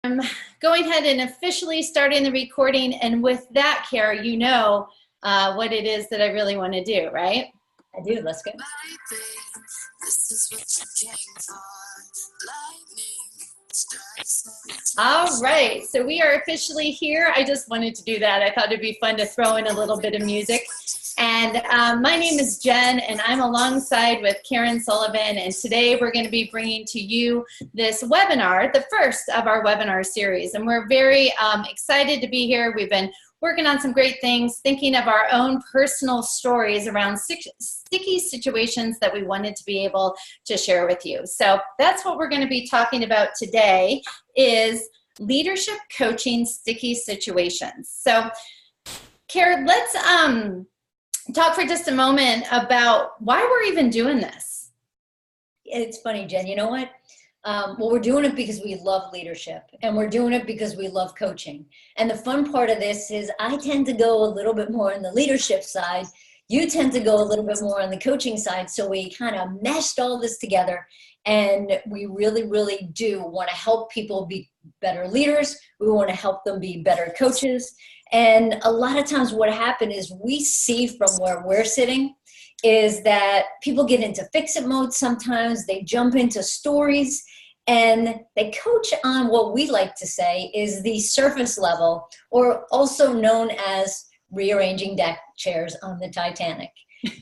I'm going ahead and officially starting the recording, and with that, Kara, you know what it is that I really want to do, right? I do. Let's go. All right, so we are officially here. I just wanted to do that. I thought it'd be fun to throw in a little bit of music. And my name is Jen, and I'm alongside with Karen Sullivan, and today we're going to be bringing to you this webinar, the first of our webinar series. And we're very excited to be here. We've been working on some great things, thinking of our own personal stories around sticky situations that we wanted to be able to share with you. So that's what we're going to be talking about today, is leadership coaching sticky situations. So Karen, let's talk for just a moment about why we're even doing this. It's funny, Jen. You know what? Well, we're doing it because we love leadership, and we're doing it because we love coaching. And the fun part of this is I tend to go a little bit more on the leadership side. You tend to go a little bit more on the coaching side. So we kind of meshed all this together, and we really, really do want to help people be better leaders. We want to help them be better coaches. And a lot of times what happened is we see from where we're sitting is that people get into fix-it mode sometimes. They jump into stories, and they coach on what we like to say is the surface level, or also known as rearranging deck chairs on the Titanic.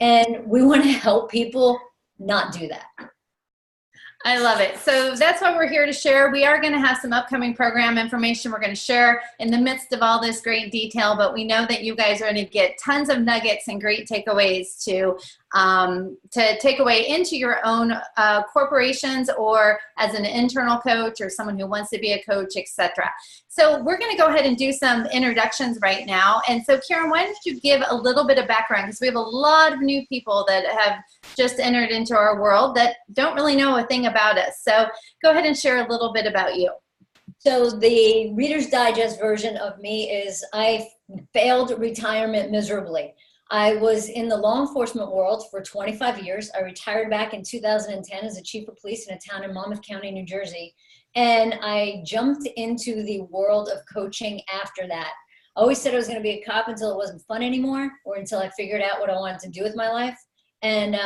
And we want to help people not do that. I love it. So that's what we're here to share. We are going to have some upcoming program information we're going to share in the midst of all this great detail, but we know that you guys are going to get tons of nuggets and great takeaways to take away into your own corporations, or as an internal coach or someone who wants to be a coach, etc. So we're going to go ahead and do some introductions right now. And so Karen, why don't you give a little bit of background, because we have a lot of new people that have just entered into our world that don't really know a thing about us. So go ahead and share a little bit about you. So the Reader's Digest version of me is I failed retirement miserably. I was in the law enforcement world for 25 years. I retired back in 2010 as a chief of police in a town in Monmouth County, New Jersey. And I jumped into the world of coaching after that. I always said I was going to be a cop until it wasn't fun anymore, or until I figured out what I wanted to do with my life. And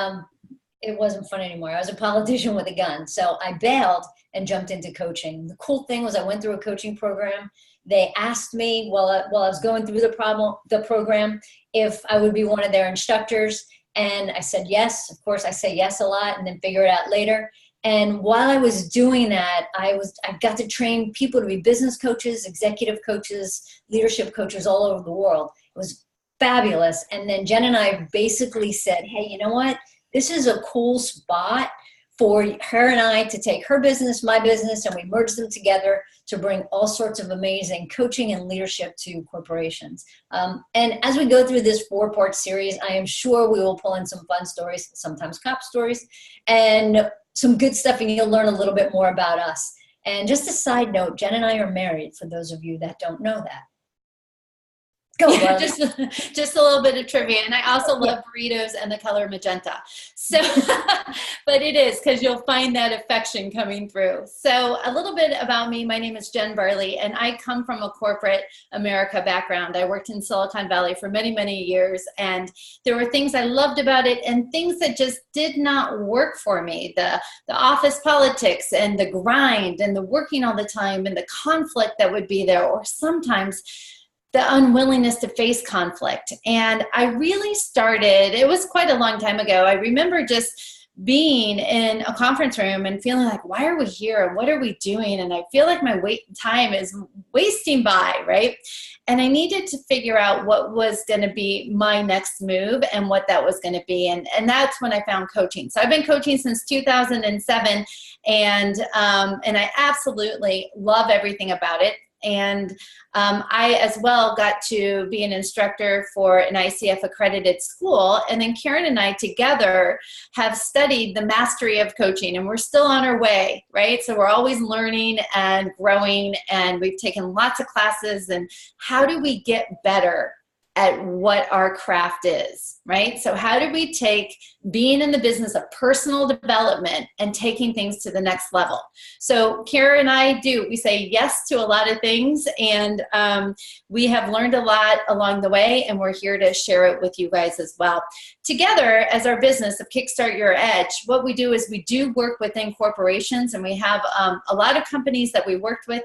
it wasn't fun anymore. I was a politician with a gun. So I bailed and jumped into coaching. The cool thing was I went through a coaching program. They asked me while I was going through the program if I would be one of their instructors. And I said yes. Of course, I say yes a lot and then figure it out later. And while I was doing that, I got to train people to be business coaches, executive coaches, leadership coaches all over the world. It was fabulous. And then Jen and I basically said, hey, you know what? This is a cool spot for her and I to take her business, my business, and we merge them together to bring all sorts of amazing coaching and leadership to corporations. And as we go through this 4-part series, I am sure we will pull in some fun stories, sometimes cop stories, and some good stuff, and you'll learn a little bit more about us. And just a side note, Jen and I are married, for those of you that don't know that. Go, yeah, just a little bit of trivia. And I also love burritos and the color magenta. So, but it is, because you'll find that affection coming through. So a little bit about me. My name is Jen Burley, and I come from a corporate America background. I worked in Silicon Valley for many, many years, and there were things I loved about it and things that just did not work for me. The office politics and the grind and the working all the time and the conflict that would be there, or sometimes the unwillingness to face conflict. And I really started, it was quite a long time ago. I remember just being in a conference room and feeling like, why are we here? And what are we doing? And I feel like my time is wasting by, right? And I needed to figure out what was going to be my next move and what that was going to be. And that's when I found coaching. So I've been coaching since 2007, and I absolutely love everything about it. And I as well got to be an instructor for an ICF accredited school. And then Karen and I together have studied the mastery of coaching, and we're still on our way, right? So we're always learning and growing, and we've taken lots of classes. And how do we get better at what our craft is, right? So how do we take being in the business of personal development and taking things to the next level? So Kara and I we say yes to a lot of things, and we have learned a lot along the way, and we're here to share it with you guys as well. Together, as our business of Kickstart Your Edge, what we do is we do work within corporations, and we have a lot of companies that we work with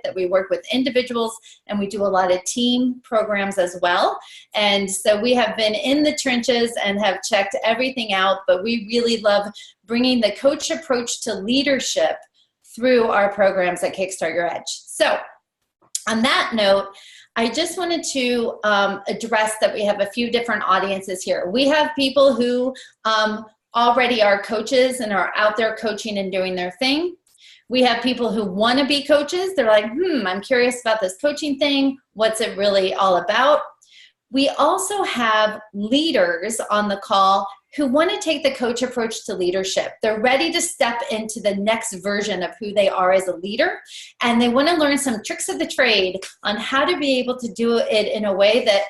individuals, and we do a lot of team programs as well. And so we have been in the trenches and have checked everything out, but we really love bringing the coach approach to leadership through our programs at Kickstart Your Edge. So on that note, I just wanted to address that we have a few different audiences here. We have people who already are coaches and are out there coaching and doing their thing. We have people who want to be coaches. They're like, I'm curious about this coaching thing. What's it really all about? We also have leaders on the call who want to take the coach approach to leadership. They're ready to step into the next version of who they are as a leader, and they want to learn some tricks of the trade on how to be able to do it in a way that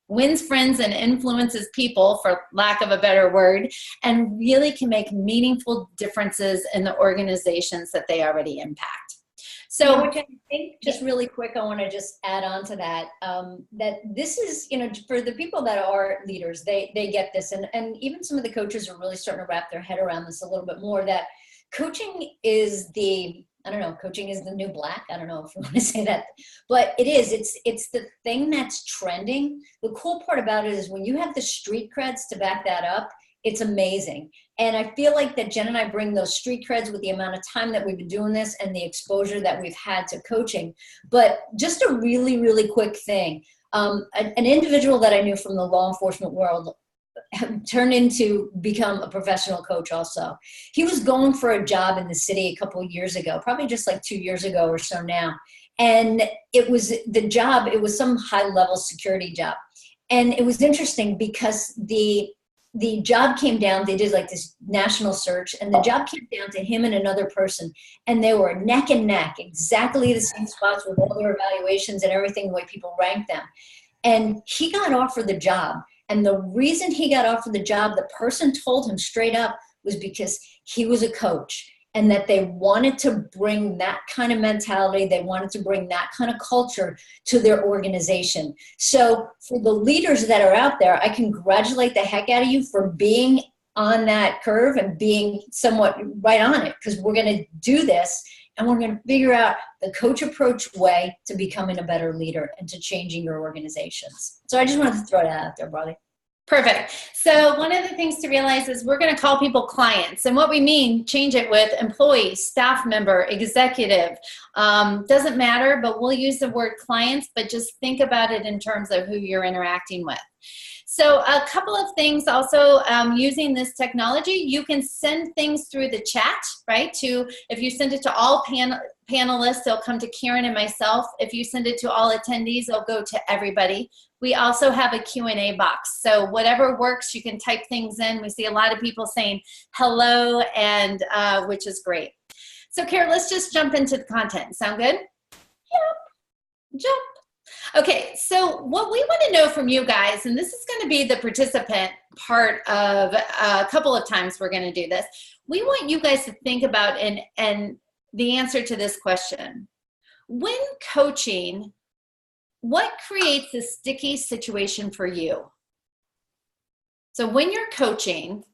wins friends and influences people, for lack of a better word, and really can make meaningful differences in the organizations that they already impact. So which I think, just really quick, I want to just add on to that, that this is, for the people that are leaders, they get this. And even some of the coaches are really starting to wrap their head around this a little bit more, that coaching is coaching is the new black. I don't know if you want to say that, but it is. It's the thing that's trending. The cool part about it is when you have the street creds to back that up, it's amazing. And I feel like that Jen and I bring those street creds with the amount of time that we've been doing this and the exposure that we've had to coaching. But just a really, really quick thing. An individual that I knew from the law enforcement world turned into become a professional coach also. He was going for a job in the city a couple of years ago, probably just like 2 years ago or so now. And it was some high level security job. And it was interesting because the job came down, they did like this national search, and the job came down to him and another person, and they were neck and neck, exactly the same spots with all their evaluations and everything, the way people ranked them. And he got offered the job. And the reason he got offered the job, the person told him straight up, was because he was a coach, and that they wanted to bring that kind of mentality, they wanted to bring that kind of culture to their organization. So for the leaders that are out there, I congratulate the heck out of you for being on that curve and being somewhat right on it, because we're going to do this and we're going to figure out the coach approach way to becoming a better leader and to changing your organizations. So I just wanted to throw that out there, brother. Perfect. So one of the things to realize is we're going to call people clients. And what we mean, change it with employee, staff member, executive. Doesn't matter, but we'll use the word clients, but just think about it in terms of who you're interacting with. So a couple of things also, using this technology, you can send things through the chat, right? If you send it to all panelists, it'll come to Karen and myself. If you send it to all attendees, it'll go to everybody. We also have a Q&A box. So whatever works, you can type things in. We see a lot of people saying hello, and which is great. So Karen, let's just jump into the content. Sound good? Yep. Jump. Okay, so what we want to know from you guys, and this is going to be the participant part of a couple of times we're going to do this. We want you guys to think about and the answer to this question. When coaching, what creates a sticky situation for you? So when you're coaching,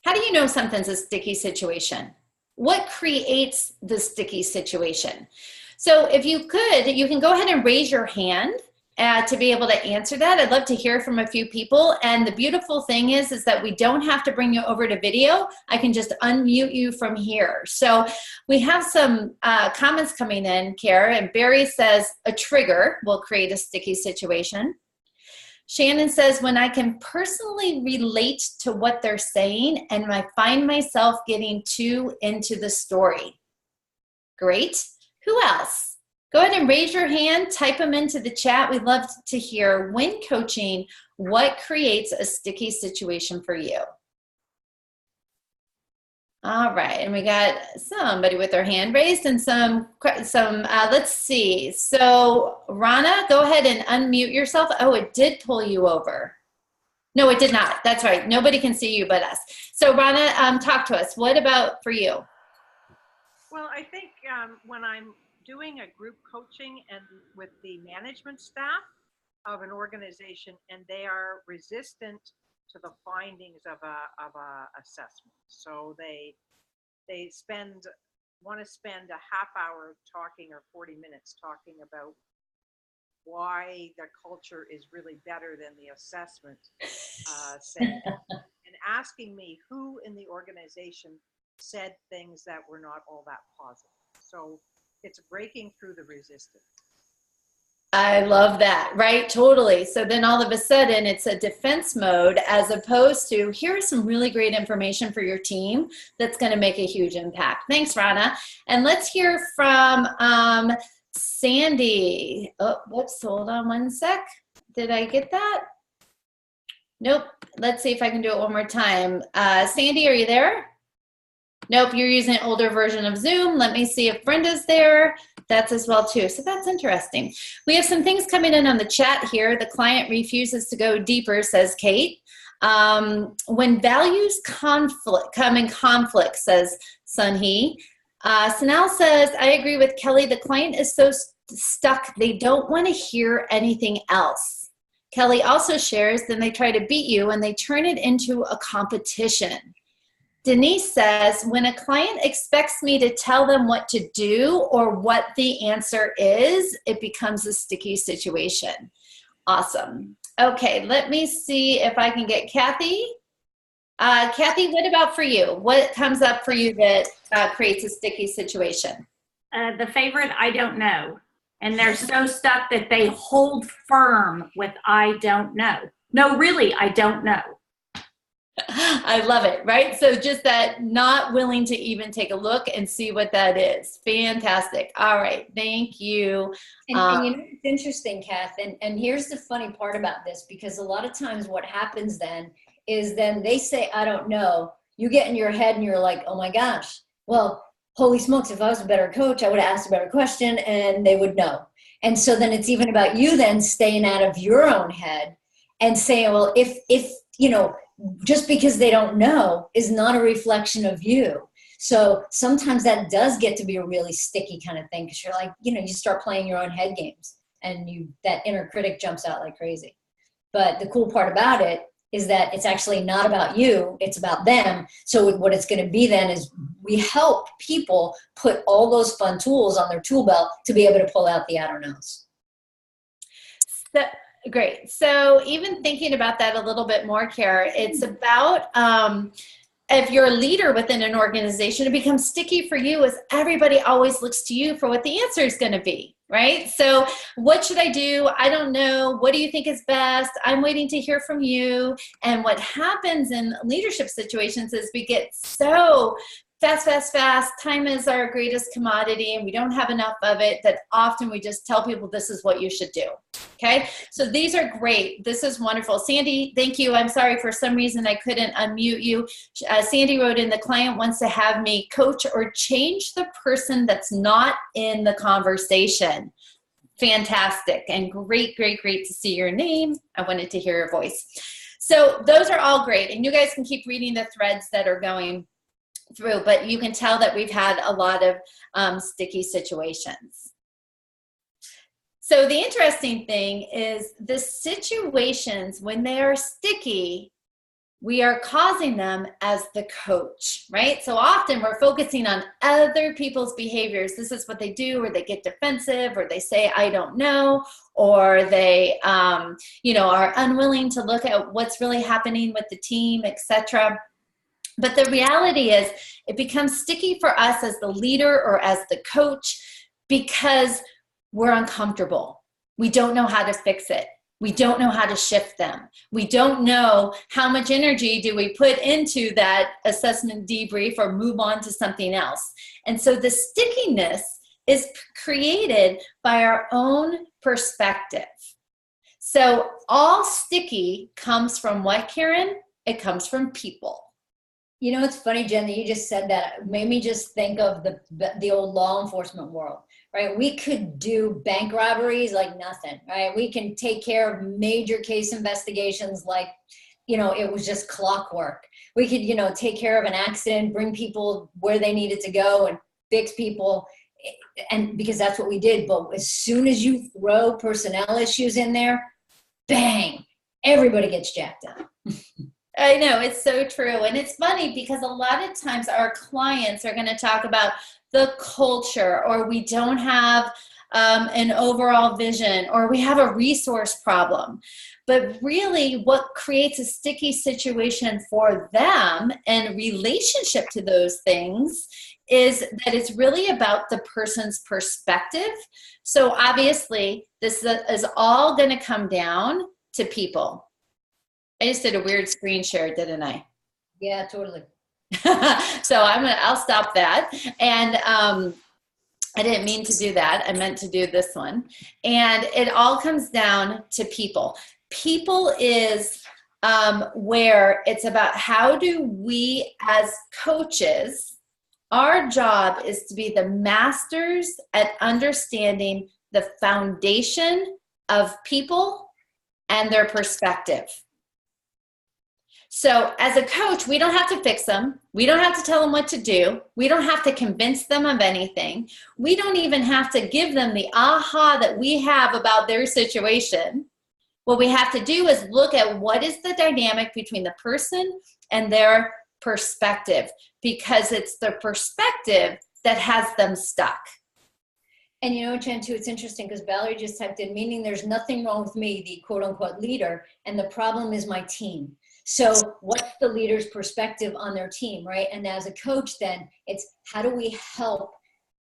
how do you know something's a sticky situation? What creates the sticky situation? So if you could, you can go ahead and raise your hand to be able to answer that. I'd love to hear from a few people. And the beautiful thing is that we don't have to bring you over to video. I can just unmute you from here. So we have some comments coming in, Kara, and Barry says a trigger will create a sticky situation. Shannon says, when I can personally relate to what they're saying and I find myself getting too into the story. Great. Who else? Go ahead and raise your hand, type them into the chat. We'd love to hear, when coaching, what creates a sticky situation for you? All right, and we got somebody with their hand raised and let's see. So Rana, go ahead and unmute yourself. Oh, it did pull you over. No, it did not. That's right. Nobody can see you but us. So Rana, talk to us. What about for you? Well, I think when I'm doing a group coaching and with the management staff of an organization and they are resistant to the findings of a assessment. So they want to spend a half hour talking or 40 minutes talking about why the culture is really better than the assessment said, and asking me who in the organization said things that were not all that positive. So it's breaking through the resistance. I love that, right? Totally. So then all of a sudden it's a defense mode as opposed to here's some really great information for your team that's going to make a huge impact. Thanks, Rana. And let's hear from Sandy. Oh, whoops, hold on one sec. Did I get that? Nope. Let's see if I can do it one more time. Sandy, are you there? Nope, you're using an older version of Zoom. Let me see if Brenda's there. That's as well too. So that's interesting. We have some things coming in on the chat here. The client refuses to go deeper, says Kate. When values come in conflict, says Sunhee. Sanal says, I agree with Kelly. The client is so stuck, they don't want to hear anything else. Kelly also shares, then they try to beat you and they turn it into a competition. Denise says, when a client expects me to tell them what to do or what the answer is, it becomes a sticky situation. Awesome. Okay, let me see if I can get Kathy. Kathy, what about for you? What comes up for you that creates a sticky situation? The favorite, I don't know. And they're so stuck that they hold firm with I don't know. No, really, I don't know. I love it, right? So just that not willing to even take a look and see what that is. Fantastic. All right. Thank you. And you know, it's interesting, Kath, and here's the funny part about this, because a lot of times what happens then is then they say, I don't know. You get in your head and you're like, oh my gosh, well, holy smokes, if I was a better coach, I would have asked a better question and they would know. And so then it's even about you then staying out of your own head and saying, well, if you know, just because they don't know is not a reflection of you. So sometimes that does get to be a really sticky kind of thing, because you're like, you know, you start playing your own head games and that inner critic jumps out like crazy. But the cool part about it is that it's actually not about you, it's about them. So what it's going to be then is we help people put all those fun tools on their tool belt to be able to pull out the I don't knows. Great. So even thinking about that a little bit more, Kara, it's about if you're a leader within an organization, it becomes sticky for you as everybody always looks to you for what the answer is going to be, right? So what should I do? I don't know. What do you think is best? I'm waiting to hear from you. And what happens in leadership situations is we get so fast. Time is our greatest commodity and we don't have enough of it that often we just tell people this is what you should do. Okay, so these are great. This is wonderful. Sandy, thank you. I'm sorry, for some reason I couldn't unmute you. Sandy wrote in, the client wants to have me coach or change the person that's not in the conversation. Fantastic and great to see your name. I wanted to hear your voice. So those are all great. And you guys can keep reading the threads that are going through, but you can tell that we've had a lot of sticky situations. So the interesting thing is the situations, when they are sticky, we are causing them as the coach, right? So often we're focusing on other people's behaviors. This is what they do, or they get defensive, or they say, I don't know, or they, you know, are unwilling to look at what's really happening with the team, etc. But the reality is it becomes sticky for us as the leader or as the coach because we're uncomfortable. We don't know how to fix it. We don't know how to shift them. We don't know how much energy do we put into that assessment debrief or move on to something else. And so the stickiness is created by our own perspective. So all sticky comes from what, Karen? It comes from people. You know, it's funny, Jen, that you just said that. It made me just think of the old law enforcement world, right? We could do bank robberies like nothing, right? We can take care of major case investigations like, you know, it was just clockwork. We could, you know, take care of an accident, bring people where they needed to go and fix people. And because that's what we did. But as soon as you throw personnel issues in there, bang, everybody gets jacked up. I know, it's so true. And it's funny because a lot of times our clients are going to talk about the culture, or we don't have an overall vision, or we have a resource problem. But really what creates a sticky situation for them and relationship to those things is that it's really about the person's perspective. So obviously this is all going to come down to people. I just did a weird screen share, didn't I? Yeah, totally. So I'll stop that. And I didn't mean to do that. I meant to do this one. And it all comes down to people. People is where it's about how do we as coaches, our job is to be the masters at understanding the foundation of people and their perspective. So as a coach, we don't have to fix them. We don't have to tell them what to do. We don't have to convince them of anything. We don't even have to give them the aha that we have about their situation. What we have to do is look at what is the dynamic between the person and their perspective, because it's the perspective that has them stuck. And you know, Jen, too, it's interesting because Valerie just typed in, meaning there's nothing wrong with me, the quote unquote leader, and the problem is my team. So what's the leader's perspective on their team, right? And as a coach, then it's how do we help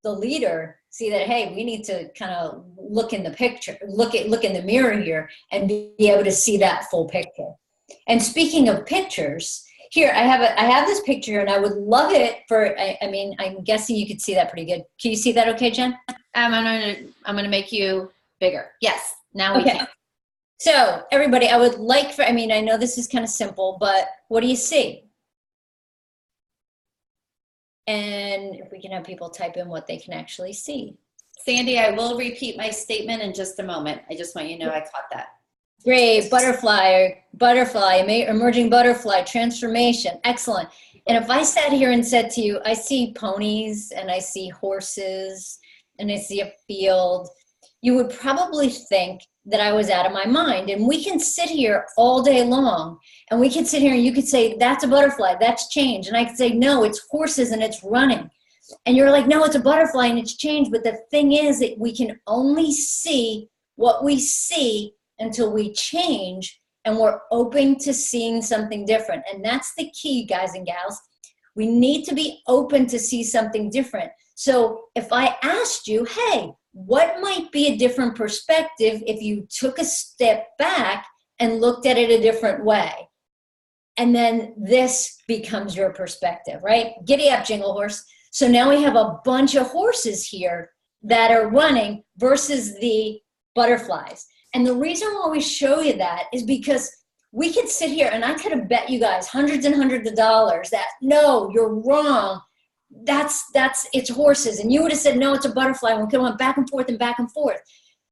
the leader see that, hey, we need to kind of look in the picture, look in the mirror here and be able to see that full picture. And speaking of pictures, here I have this picture and I would love it for, I mean, I'm guessing you could see that pretty good. Can you see that okay, Jen? I'm gonna make you bigger. Yes, now we can. So everybody, I would like for, I mean, I know this is kind of simple, but what do you see? And if we can have people type in what they can actually see. Sandy, I will repeat my statement in just a moment. I just want you to know I caught that. Great, butterfly, emerging butterfly, transformation, excellent. And if I sat here and said to you, I see ponies and I see horses and I see a field, you would probably think that I was out of my mind. And we can sit here all day long and we can sit here and you could say, that's a butterfly, that's change. And I could say, no, it's horses and it's running. And you're like, no, it's a butterfly and it's change. But the thing is that we can only see what we see until we change and we're open to seeing something different. And that's the key, guys and gals. We need to be open to see something different. So if I asked you, hey, what might be a different perspective if you took a step back and looked at it a different way? And then this becomes your perspective, right? Giddy up, Jingle Horse. So now we have a bunch of horses here that are running versus the butterflies. And the reason why we show you that is because we could sit here and I could have bet you guys hundreds and hundreds of dollars that, no, you're wrong. It's horses. And you would have said, no, it's a butterfly. And we could have went back and forth and back and forth.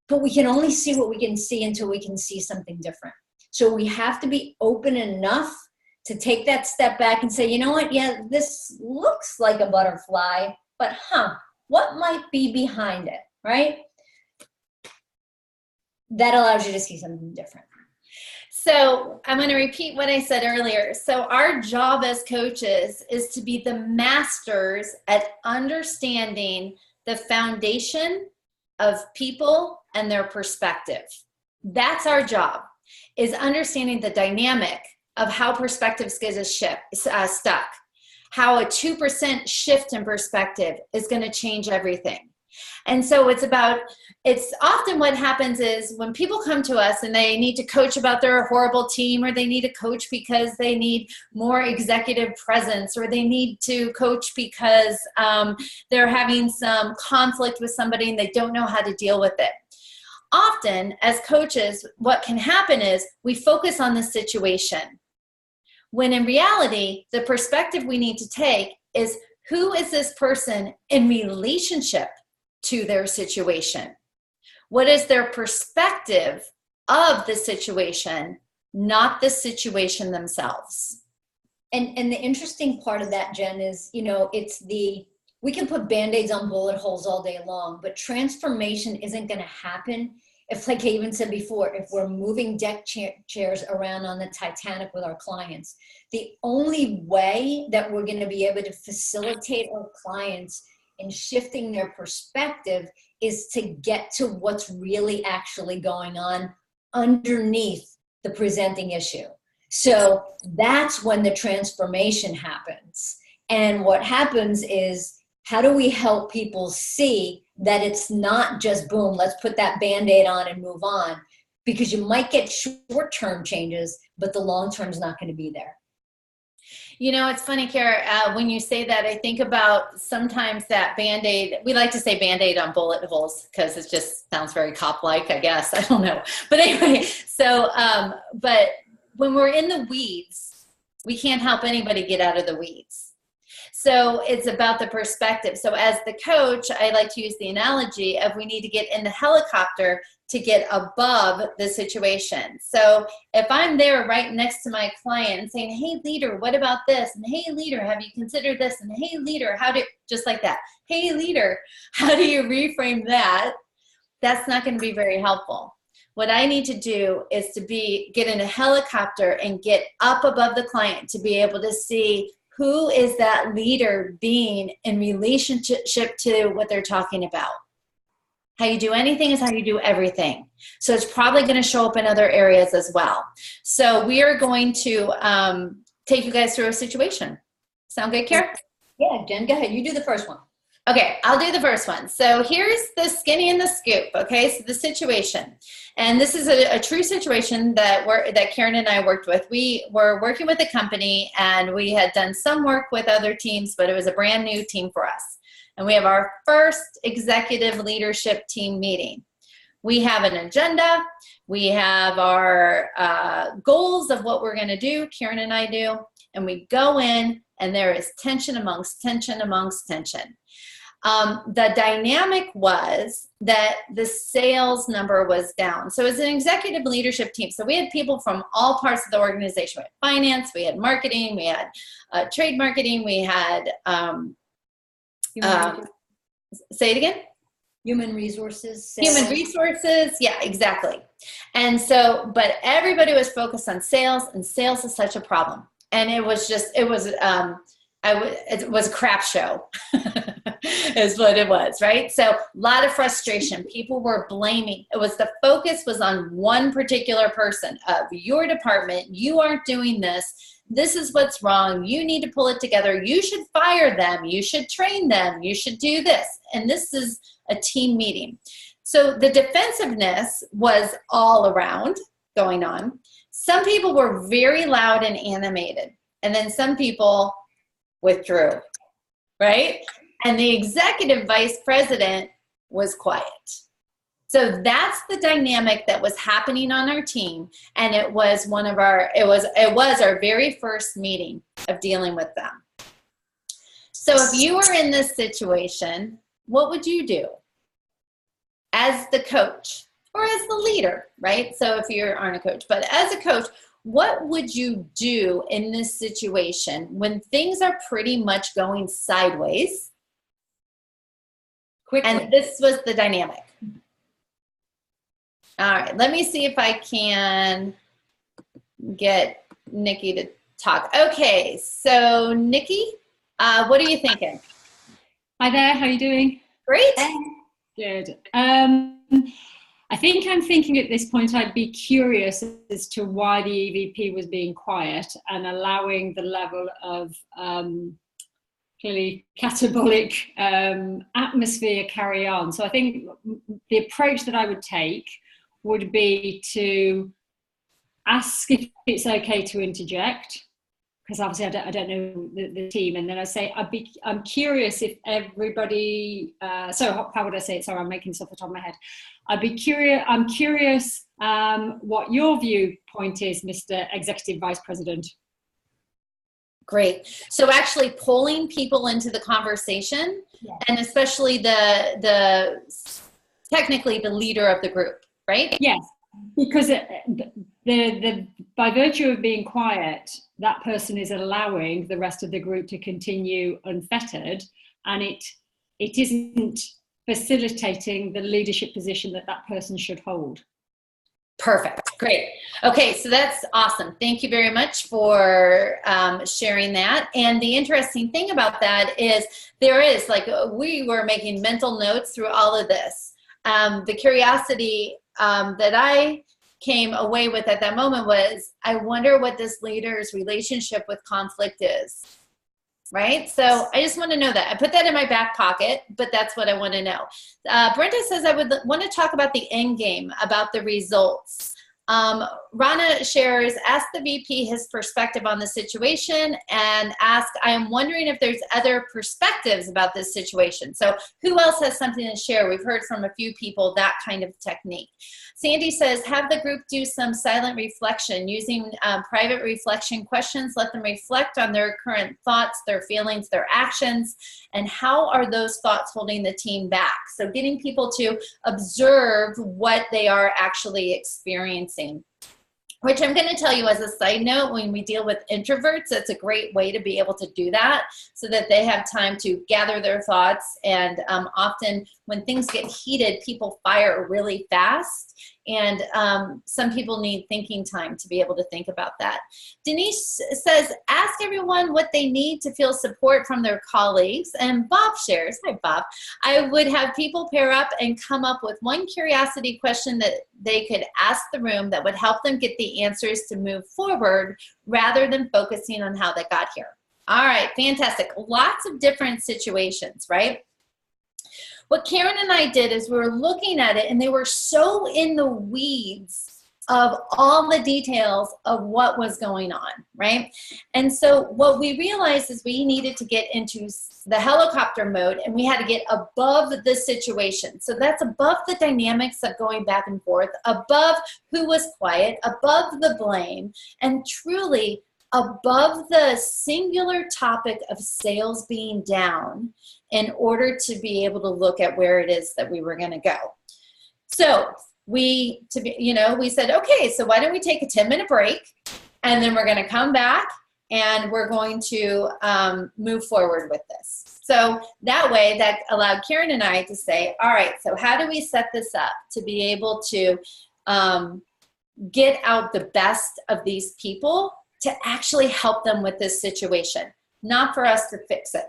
But we can only see what we can see until we can see something different. So we have to be open enough to take that step back and say, you know what? Yeah, this looks like a butterfly, but what might be behind it, right? That allows you to see something different. So I'm going to repeat what I said earlier. So our job as coaches is to be the masters at understanding the foundation of people and their perspective. That's our job, is understanding the dynamic of how perspectives get us stuck, how a 2% shift in perspective is going to change everything. And so it's often what happens is when people come to us and they need to coach about their horrible team, or they need to coach because they need more executive presence, or they need to coach because they're having some conflict with somebody and they don't know how to deal with it. Often as coaches, what can happen is we focus on the situation. When in reality, the perspective we need to take is, who is this person in relationship to their situation? What is their perspective of the situation, not the situation themselves? And the interesting part of that, Jen, is, we can put Band-Aids on bullet holes all day long, but transformation isn't going to happen if, like I even said before, if we're moving deck chairs around on the Titanic with our clients. The only way that we're going to be able to facilitate our clients in shifting their perspective is to get to what's really actually going on underneath the presenting issue. So that's when the transformation happens. And what happens is, how do we help people see that it's not just, boom, let's put that Band-Aid on and move on? Because you might get short-term changes, but the long-term is not going to be there. It's funny, Kara, when you say that, I think about sometimes that Band-Aid, we like to say Band-Aid on bullet holes because it just sounds very cop-like, I guess. I don't know. But anyway, so, but when we're in the weeds, we can't help anybody get out of the weeds. So it's about the perspective. So as the coach, I like to use the analogy of, we need to get in the helicopter to get above the situation. So if I'm there right next to my client and saying, hey leader, what about this? And hey leader, have you considered this? And hey leader, just like that. Hey leader, how do you reframe that? That's not going to be very helpful. What I need to do is to get in a helicopter and get up above the client to be able to see, who is that leader being in relationship to what they're talking about? How you do anything is how you do everything. So it's probably going to show up in other areas as well. So we are going to take you guys through a situation. Sound good, Kara? Yeah, Jen, go ahead. You do the first one. Okay, I'll do the first one. So here's the skinny and the scoop, okay? So the situation. And this is a true situation that Karen and I worked with. We were working with a company, and we had done some work with other teams, but it was a brand new team for us. And we have our first executive leadership team meeting. We have an agenda. We have our goals of what we're going to do, Karen and I do. And we go in, and there is tension amongst tension amongst tension. The dynamic was that the sales number was down. So as an executive leadership team, so we had people from all parts of the organization. We had finance, we had marketing, we had trade marketing, we had, say it again? Human resources. Sales. Human resources, yeah, exactly. And so, but everybody was focused on sales, and sales is such a problem. And it was a crap show is what it was, right? So a lot of frustration. People were blaming. The focus was on one particular person of your department. You aren't doing this. This is what's wrong. You need to pull it together. You should fire them. You should train them. You should do this. And this is a team meeting. So the defensiveness was all around going on. Some people were very loud and animated. And then some people withdrew, right? And the executive vice president was quiet. So that's the dynamic that was happening on our team. And it was our very first meeting of dealing with them. So if you were in this situation, what would you do as the coach or as the leader, right? So if you aren't a coach, but as a coach, what would you do in this situation when things are pretty much going sideways? Quickly. And this was the dynamic. All right, let me see if I can get Nikki to talk. Okay, so Nikki, what are you thinking? Hi there, how are you doing? Great. Good. I think I'm thinking at this point I'd be curious as to why the EVP was being quiet and allowing the level of clearly catabolic atmosphere carry on. So I think the approach that I would take would be to ask if it's okay to interject, because obviously I don't know the team, and then I say I'm curious if everybody. So how would I say it? Sorry, I'm making this off the top of my head. I'm curious what your viewpoint is, Mr. Executive Vice President. Great. So actually pulling people into the conversation, and especially the technically the leader of the group, right? Yes, because the by virtue of being quiet, that person is allowing the rest of the group to continue unfettered, and it isn't facilitating the leadership position that that person should hold. Perfect. Great. Okay, so that's awesome. Thank you very much for sharing that. And the interesting thing about that is there is, like, we were making mental notes through all of this. The curiosity that I came away with at that moment was, I wonder what this leader's relationship with conflict is. Right? So I just want to know that. I put that in my back pocket, but that's what I want to know. Brenda says, I would want to talk about the end game, about the results. Rana shares, ask the VP his perspective on the situation, and ask, I am wondering if there's other perspectives about this situation. So who else has something to share? We've heard from a few people that kind of technique. Sandy says, have the group do some silent reflection using private reflection questions. Let them reflect on their current thoughts, their feelings, their actions, and how are those thoughts holding the team back? So getting people to observe what they are actually experiencing. Which I'm going to tell you as a side note, when we deal with introverts, it's a great way to be able to do that so that they have time to gather their thoughts. And often when things get heated, people fire really fast. And some people need thinking time to be able to think about that. Denise says, ask everyone what they need to feel support from their colleagues. And Bob shares, hi Bob, I would have people pair up and come up with one curiosity question that they could ask the room that would help them get the answers to move forward rather than focusing on how they got here. All right, fantastic. Lots of different situations, right? What Karen and I did is we were looking at it, and they were so in the weeds of all the details of what was going on, right? And so what we realized is we needed to get into the helicopter mode, and we had to get above the situation. So that's above the dynamics of going back and forth, above who was quiet, above the blame, and truly above the singular topic of sales being down in order to be able to look at where it is that we were going to go. So we said, okay, so why don't we take a 10-minute break, and then we're going to come back and we're going to move forward with this. So that way, that allowed Karen and I to say, all right, so how do we set this up to be able to get out the best of these people to actually help them with this situation, not for us to fix it.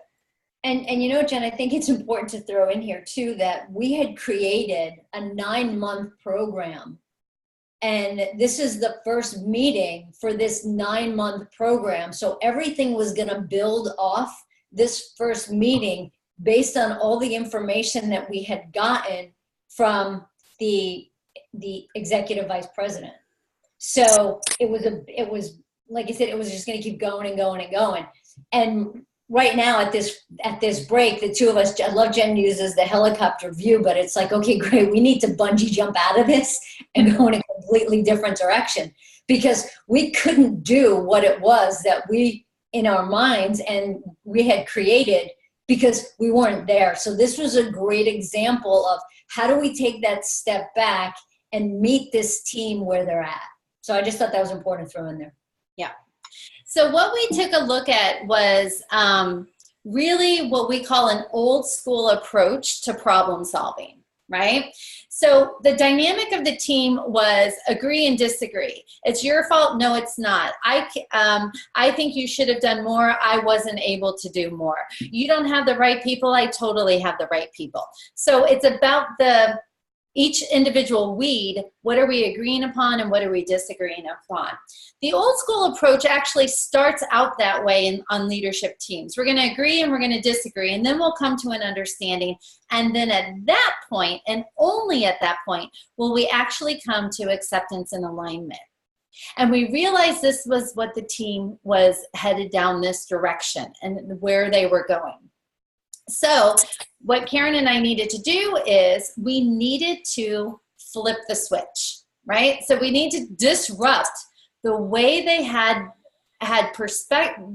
And you know, Jen, I think it's important to throw in here too that we had created a 9-month program. And this is the first meeting for this 9-month program. So everything was going to build off this first meeting based on all the information that we had gotten from the executive vice president. So it was like I said, it was just going to keep going and going and going. And right now at this break, the two of us, I love Jen uses the helicopter view, but it's like, okay, great. We need to bungee jump out of this and go in a completely different direction, because we couldn't do what it was that we, in our minds, and we had created, because we weren't there. So this was a great example of how do we take that step back and meet this team where they're at. So I just thought that was important to throw in there. Yeah. So what we took a look at was really what we call an old school approach to problem solving, right? So the dynamic of the team was agree and disagree. It's your fault. No, it's not. I think you should have done more. I wasn't able to do more. You don't have the right people. I totally have the right people. So it's about each individual weed. What are we agreeing upon and what are we disagreeing upon? The old school approach actually starts out that way on leadership teams. We're going to agree and we're going to disagree, and then we'll come to an understanding. And then at that point, and only at that point, will we actually come to acceptance and alignment. And we realized this was what the team was headed down this direction and where they were going. So what Karen and I needed to do is we needed to flip the switch, right? So we need to disrupt the way they had had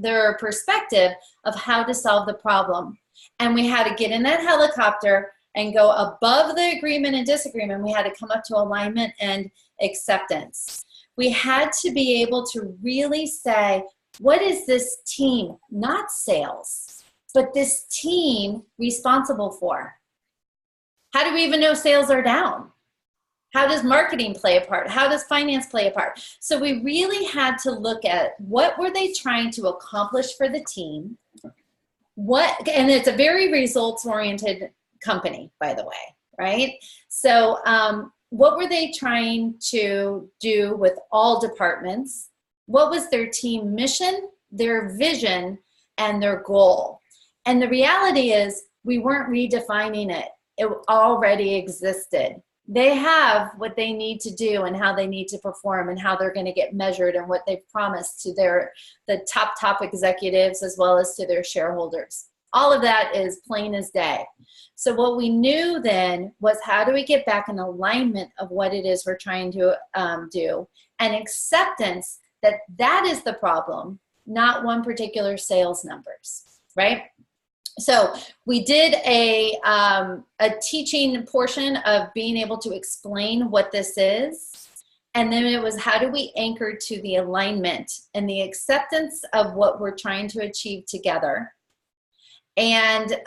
their perspective of how to solve the problem. And we had to get in that helicopter and go above the agreement and disagreement. We had to come up to alignment and acceptance. We had to be able to really say, what is this team, not sales, but this team responsible for? How do we even know sales are down? How does marketing play a part? How does finance play a part? So we really had to look at what were they trying to accomplish for the team? And it's a very results-oriented company, by the way, right? So what were they trying to do with all departments? What was their team mission, their vision, and their goal? And the reality is we weren't redefining it. It already existed. They have what they need to do and how they need to perform and how they're going to get measured and what they've promised to the top executives as well as to their shareholders. All of that is plain as day. So what we knew then was, how do we get back in alignment of what it is we're trying to do, and acceptance that that is the problem, not one particular sales numbers, right? So we did a teaching portion of being able to explain what this is. And then it was, how do we anchor to the alignment and the acceptance of what we're trying to achieve together? And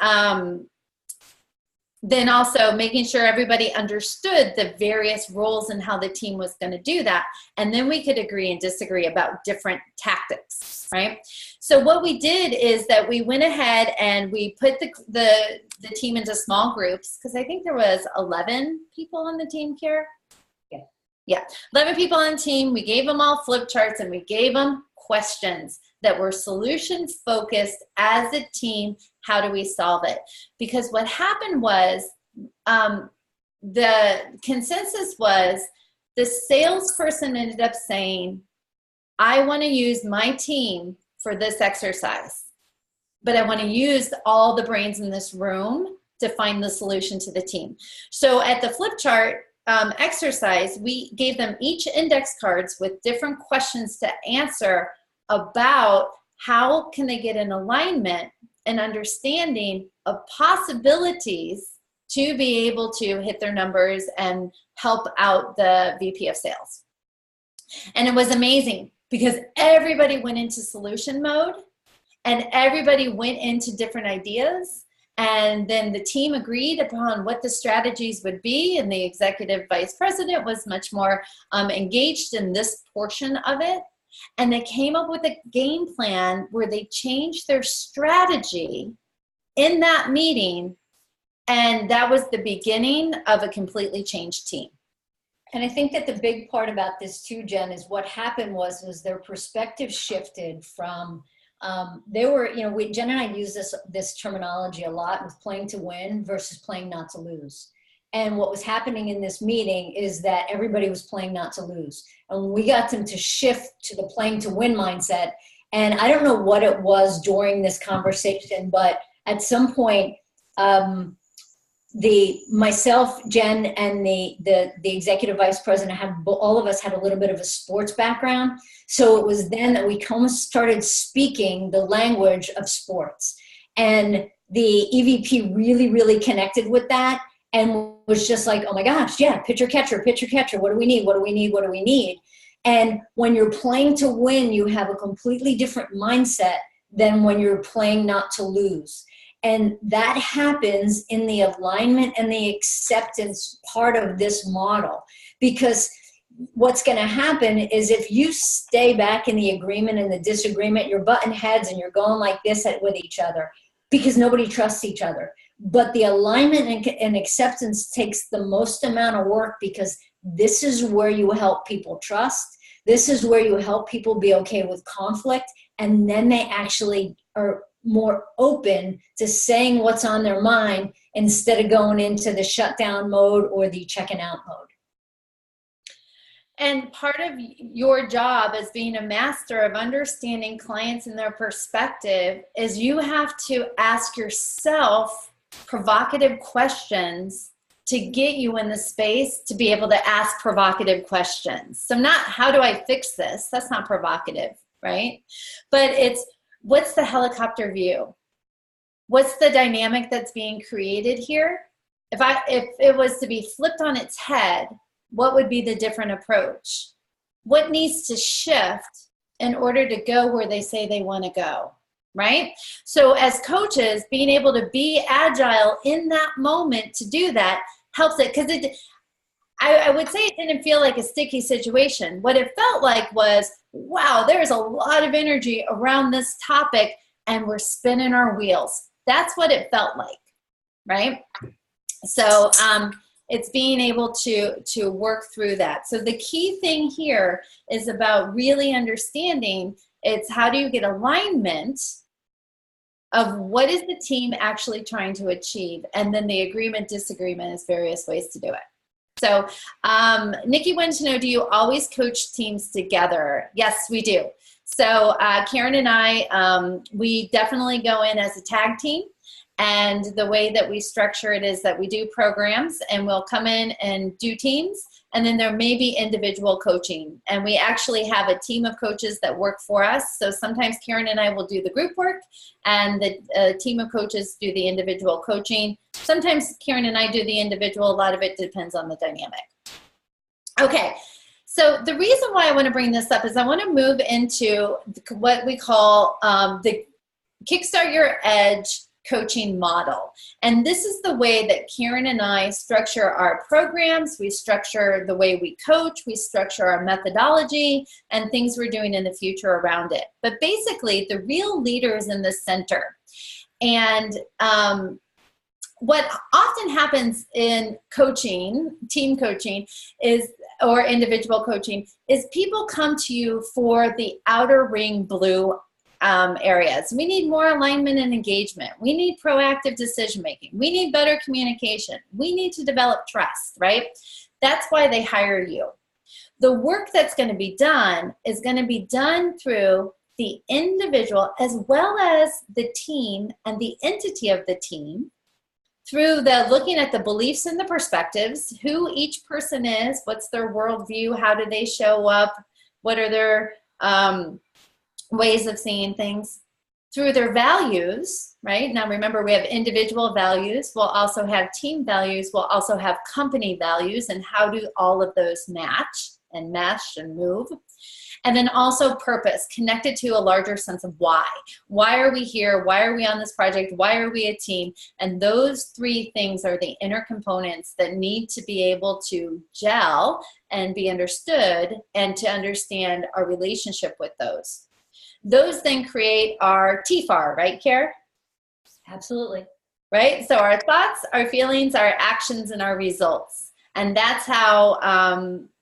then also making sure everybody understood the various roles and how the team was going to do that. And then we could agree and disagree about different tactics, right? So what we did is that we went ahead and we put the team into small groups, because I think there was 11 people on the team, Kiera? Yeah, 11 people on the team. We gave them all flip charts and we gave them questions that were solution focused as a team. How do we solve it? Because what happened was, the consensus was, the salesperson ended up saying, I want to use my team for this exercise, but I want to use all the brains in this room to find the solution to the team. So at the flip chart exercise, we gave them each index cards with different questions to answer about how can they get in alignment and understanding of possibilities to be able to hit their numbers and help out the VP of sales. And it was amazing because everybody went into solution mode and everybody went into different ideas. And then the team agreed upon what the strategies would be, and the executive vice president was much more engaged in this portion of it. And they came up with a game plan where they changed their strategy in that meeting, and that was the beginning of a completely changed team. And I think that the big part about this too, Jen, is what happened was their perspective shifted from Jen and I use this terminology a lot with playing to win versus playing not to lose. And what was happening in this meeting is that everybody was playing not to lose. And we got them to shift to the playing to win mindset. And I don't know what it was during this conversation, but at some point, myself, Jen, and the executive vice president all of us had a little bit of a sports background. So it was then that we started speaking the language of sports. And the EVP really, really connected with that and was just like, oh my gosh, yeah, pitcher, catcher. What do we need? What do we need? What do we need? And when you're playing to win, you have a completely different mindset than when you're playing not to lose. And that happens in the alignment and the acceptance part of this model. Because what's going to happen is if you stay back in the agreement and the disagreement, you're butting heads and you're going like this with each other because nobody trusts each other. But the alignment and acceptance takes the most amount of work, because this is where you help people trust. This is where you help people be okay with conflict. And then they actually are more open to saying what's on their mind instead of going into the shutdown mode or the checking out mode. And part of your job as being a master of understanding clients and their perspective is you have to ask yourself provocative questions to get you in the space to be able to ask provocative questions. So not, how do I fix this? That's not provocative. right? But it's, what's the helicopter view? What's the dynamic that's being created here? If it was to be flipped on its head, what would be the different approach? What needs to shift in order to go where they say they want to go, right? So as coaches, being able to be agile in that moment to do that helps it, because I would say it didn't feel like a sticky situation. What it felt like was, wow, there's a lot of energy around this topic and we're spinning our wheels. That's what it felt like, right? So it's being able to work through that. So the key thing here is about really understanding, it's how do you get alignment of what is the team actually trying to achieve, and then the agreement, disagreement is various ways to do it. So Nikki wanted to know, do you always coach teams together? Yes, we do. So Karen and I, we definitely go in as a tag team. And the way that we structure it is that we do programs, and we'll come in and do teams, and then there may be individual coaching. And we actually have a team of coaches that work for us. So sometimes Karen and I will do the group work, and the team of coaches do the individual coaching. Sometimes Karen and I do the individual. A lot of it depends on the dynamic. Okay, so the reason why I want to bring this up is I want to move into what we call the Kickstart Your Edge coaching model. And this is the way that Karen and I structure our programs. We structure the way we coach, we structure our methodology, and things we're doing in the future around it. But basically, the real leader is in the center. And what often happens in coaching, team coaching, is, or individual coaching, is people come to you for the outer ring blue areas. We need more alignment and engagement. We need proactive decision making. We need better communication. We need to develop trust, right? That's why they hire you. The work that's going to be done is going to be done through the individual as well as the team and the entity of the team, through the looking at the beliefs and the perspectives, who each person is, what's their worldview, how do they show up, what are their ways of seeing things, through their values, right? Now remember, we have individual values, we'll also have team values, we'll also have company values, and how do all of those match and mesh and move. And then also purpose, connected to a larger sense of why. Why are we here? Why are we on this project? Why are we a team? And those three things are the inner components that need to be able to gel and be understood, and to understand our relationship with those. Those then create our TFAR, right, Kara? Absolutely. Right? So our thoughts, our feelings, our actions, and our results. And that's how,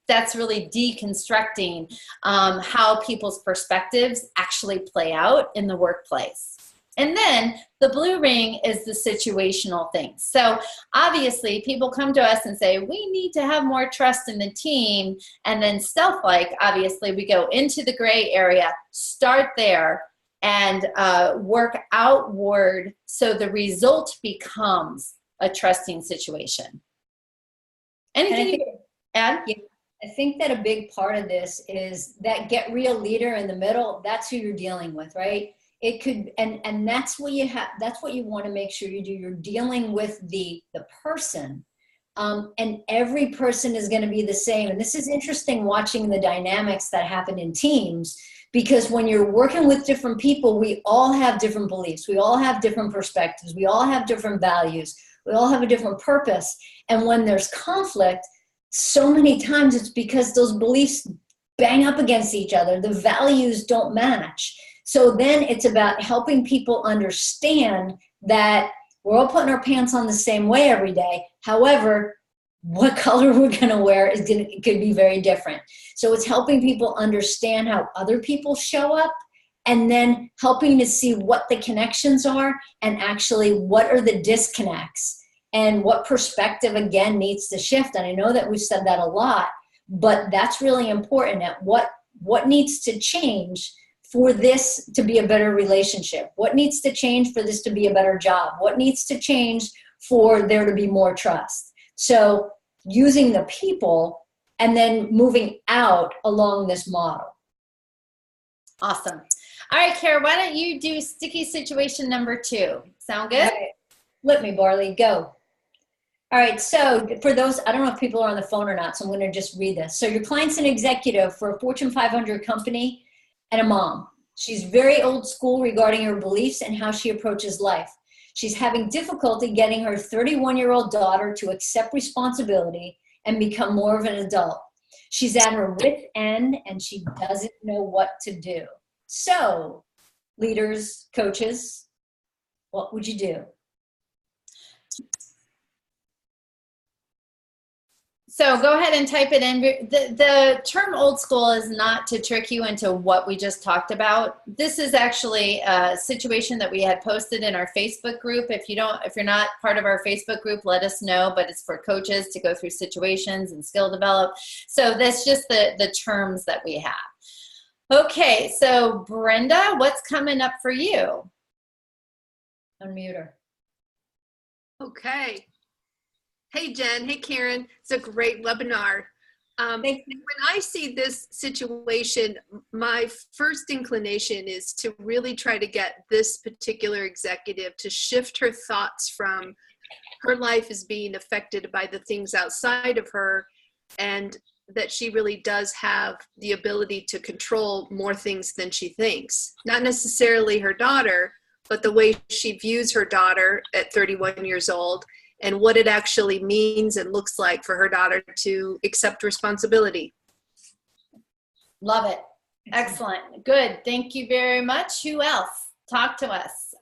that's really deconstructing how people's perspectives actually play out in the workplace. And then the blue ring is the situational thing. So obviously people come to us and say, we need to have more trust in the team. And then stealth-like, obviously we go into the gray area, start there, and work outward so the result becomes a trusting situation. Anything you add? Yeah, I think that a big part of this is that get real leader in the middle. That's who you're dealing with, right? It could, and that's what you have, that's what you want to make sure you do. You're dealing with the person, and every person is going to be the same. And this is interesting, watching the dynamics that happen in teams, because when you're working with different people, we all have different beliefs. We all have different perspectives. We all have different values. We all have a different purpose. And when there's conflict, so many times it's because those beliefs bang up against each other. The values don't match. So then it's about helping people understand that we're all putting our pants on the same way every day. However, what color we're going to wear it could be very different. So it's helping people understand how other people show up, and then helping to see what the connections are, and actually what are the disconnects, and what perspective again needs to shift. And I know that we've said that a lot, but that's really important. At what needs to change for this to be a better relationship? What needs to change for this to be a better job? What needs to change for there to be more trust? So using the people and then moving out along this model. Awesome. All right, Kara, why don't you do sticky situation number 2? Sound good? All right. Flip me, Barley, go. All right, so for those, I don't know if people are on the phone or not, so I'm going to just read this. So your client's an executive for a Fortune 500 company and a mom. She's very old school regarding her beliefs and how she approaches life. She's having difficulty getting her 31-year-old daughter to accept responsibility and become more of an adult. She's at her wit's end and she doesn't know what to do. So, leaders, coaches, what would you do? So go ahead and type it in. The term old school is not to trick you into what we just talked about. This is actually a situation that we had posted in our Facebook group. If you're not part of our Facebook group, let us know, but it's for coaches to go through situations and skill develop. So that's just the terms that we have. Okay, so Brenda, what's coming up for you? Unmute her. Okay. Hey, Jen. Hey, Karen. It's a great webinar. When I see this situation, my first inclination is to really try to get this particular executive to shift her thoughts from her life is being affected by the things outside of her, and that she really does have the ability to control more things than she thinks. Not necessarily her daughter, but the way she views her daughter at 31 years old, and what it actually means and looks like for her daughter to accept responsibility. Love it. Excellent. Good. Thank you very much. Who else? Talk to us.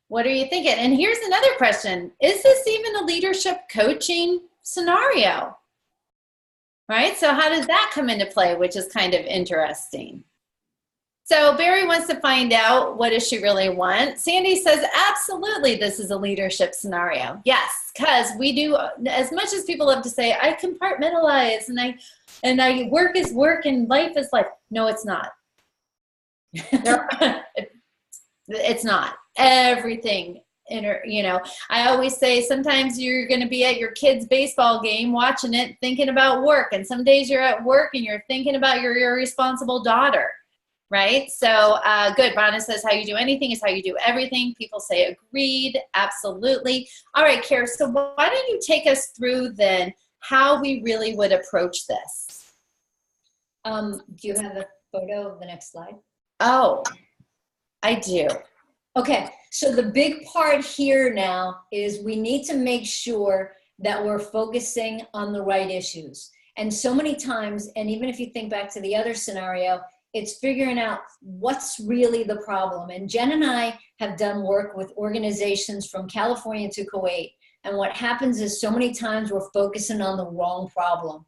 What are you thinking? And here's another question. Is this even a leadership coaching scenario? Right? So how does that come into play, which is kind of interesting? So Barry wants to find out, what does she really want? Sandy says, absolutely, this is a leadership scenario. Yes, because we do, as much as people love to say, I compartmentalize and I work is work and life is life. No, it's not. It's not. Everything, I always say sometimes you're going to be at your kid's baseball game watching it, thinking about work. And some days you're at work and you're thinking about your irresponsible daughter. Right? So good. Rhonda says, how you do anything is how you do everything. People say agreed. Absolutely. All right, Kara. So why don't you take us through then how we really would approach this? Do you have a photo of the next slide? Oh, I do. Okay. So the big part here now is we need to make sure that we're focusing on the right issues. And so many times, and even if you think back to the other scenario, it's figuring out what's really the problem. And Jen and I have done work with organizations from California to Kuwait. And what happens is so many times we're focusing on the wrong problem.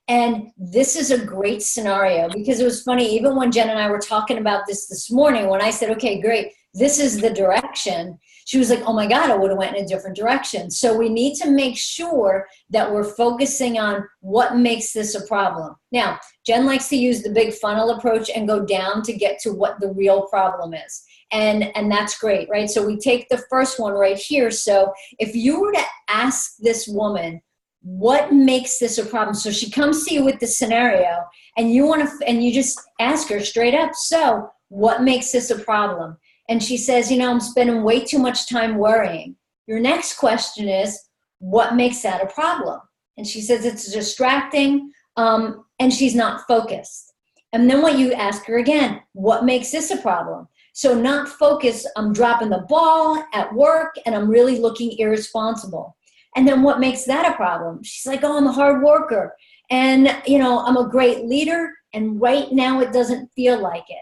And this is a great scenario because it was funny, even when Jen and I were talking about this morning, when I said, okay, great, this is the direction, she was like, oh my God, I would have went in a different direction. So we need to make sure that we're focusing on what makes this a problem. Now, Jen likes to use the big funnel approach and go down to get to what the real problem is. And that's great, right? So we take the first one right here. So if you were to ask this woman, what makes this a problem? So she comes to you with the scenario and you just ask her straight up, so what makes this a problem? And she says, I'm spending way too much time worrying. Your next question is, what makes that a problem? And she says it's distracting and she's not focused. And then what you ask her again, what makes this a problem? So not focused, I'm dropping the ball at work and I'm really looking irresponsible. And then what makes that a problem? She's like, oh, I'm a hard worker and I'm a great leader and right now it doesn't feel like it.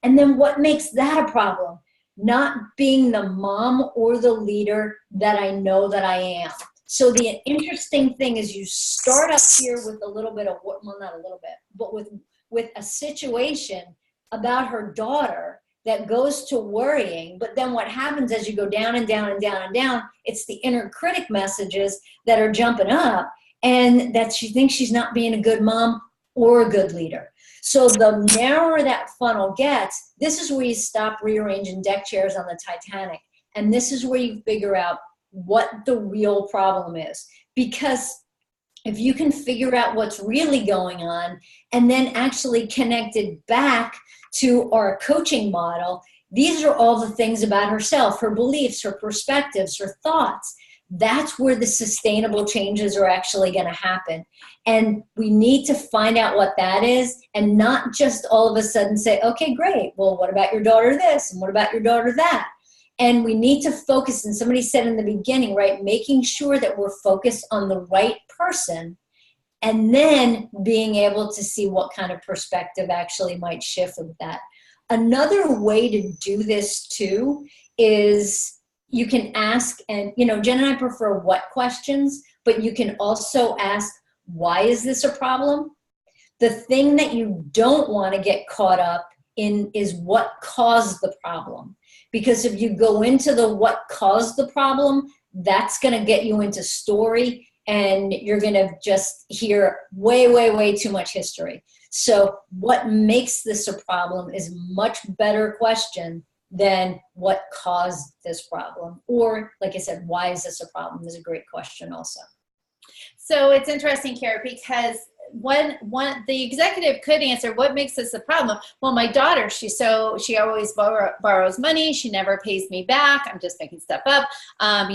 And then what makes that a problem? Not being the mom or the leader that I know that I am. So the interesting thing is you start up here with a little bit of, well, not a little bit, but with a situation about her daughter that goes to worrying. But then what happens as you go down and down and down and down, it's the inner critic messages that are jumping up and that she thinks she's not being a good mom or a good leader. So the narrower that funnel gets, this is where you stop rearranging deck chairs on the Titanic. And this is where you figure out what the real problem is. Because if you can figure out what's really going on and then actually connect it back to our coaching model, these are all the things about herself, her beliefs, her perspectives, her thoughts. That's where the sustainable changes are actually going to happen. And we need to find out what that is, and not just all of a sudden say, okay, great. Well, what about your daughter this? And what about your daughter that? And we need to focus, and somebody said in the beginning, right, making sure that we're focused on the right person, and then being able to see what kind of perspective actually might shift with that. Another way to do this too is you can ask, and Jen and I prefer what questions, but you can also ask, why is this a problem? The thing that you don't want to get caught up in is what caused the problem. Because if you go into the what caused the problem, that's going to get you into story, and you're going to just hear way, way, way too much history. So what makes this a problem is a much better question than what caused this problem. Or, like I said, why is this a problem is a great question also. So it's interesting, Kara, because one the executive could answer, what makes this a problem? Well, my daughter, she always borrows money. She never pays me back. I'm just making stuff up. What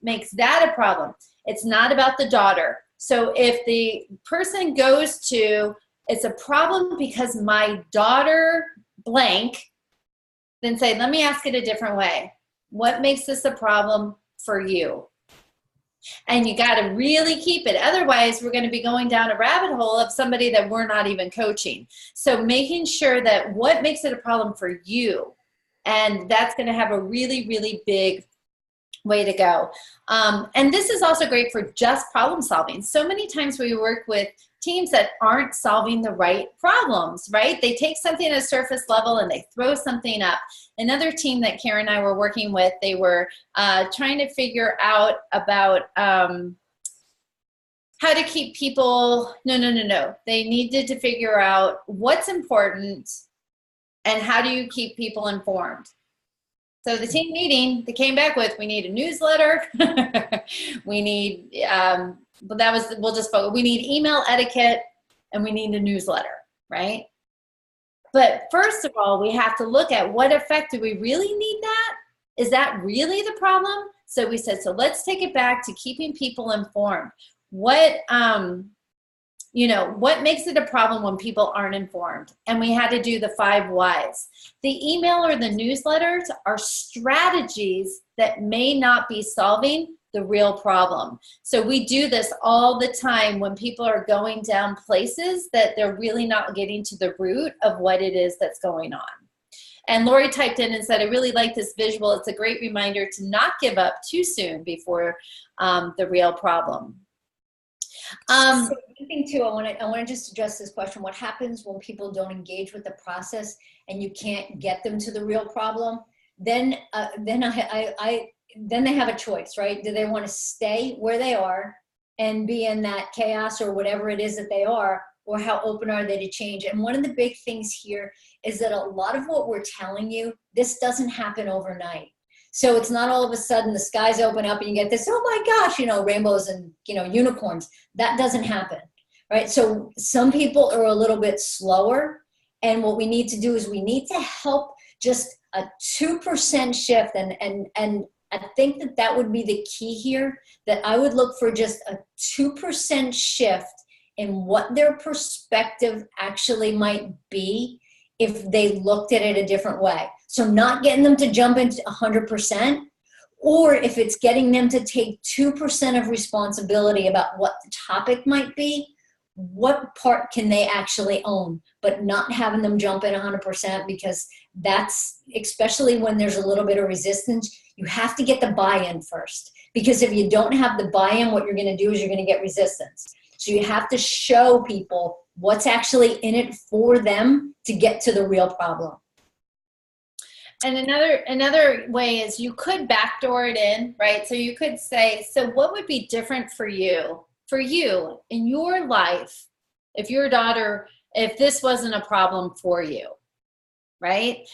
makes that a problem? It's not about the daughter. So if the person goes to, it's a problem because my daughter blank, then say, let me ask it a different way. What makes this a problem for you? And you got to really keep it. Otherwise, we're going to be going down a rabbit hole of somebody that we're not even coaching. So making sure that what makes it a problem for you, and that's going to have a really, really big way to go. And this is also great for just problem solving. So many times we work with teams that aren't solving the right problems, right? They take something at a surface level and they throw something up. Another team that Karen and I were working with, they were trying to figure out about how to keep people, no. They needed to figure out what's important and how do you keep people informed. So the team meeting, they came back with, we need a newsletter. We need, we need email etiquette, and we need a newsletter, right? But first of all, we have to look at what effect do we really need that? Is that really the problem? So we said, so let's take it back to keeping people informed. What makes it a problem when people aren't informed? And we had to do the 5 whys. The email or the newsletters are strategies that may not be solving the real problem. So we do this all the time when people are going down places that they're really not getting to the root of what it is that's going on. And Lori typed in and said, I really like this visual. It's a great reminder to not give up too soon before the real problem. So one thing too, I want to just address this question. What happens when people don't engage with the process and you can't get them to the real problem? Then they have a choice, right? Do they want to stay where they are and be in that chaos or whatever it is that they are, or how open are they to change? And one of the big things here is that a lot of what we're telling you, this doesn't happen overnight. So it's not all of a sudden the skies open up and you get this, oh my gosh, rainbows and, unicorns. That doesn't happen, right? So some people are a little bit slower. And what we need to do is we need to help just a 2% shift. And I think that would be the key here, that I would look for just a 2% shift in what their perspective actually might be if they looked at it a different way. So not getting them to jump into 100%, or if it's getting them to take 2% of responsibility about what the topic might be, what part can they actually own, but not having them jump in 100%, because that's, especially when there's a little bit of resistance, you have to get the buy-in first. Because if you don't have the buy-in, what you're going to do is you're going to get resistance. So you have to show people what's actually in it for them to get to the real problem. And another way is you could backdoor it in, right? So you could say, so what would be different for you in your life if your daughter, if this wasn't a problem for you, right?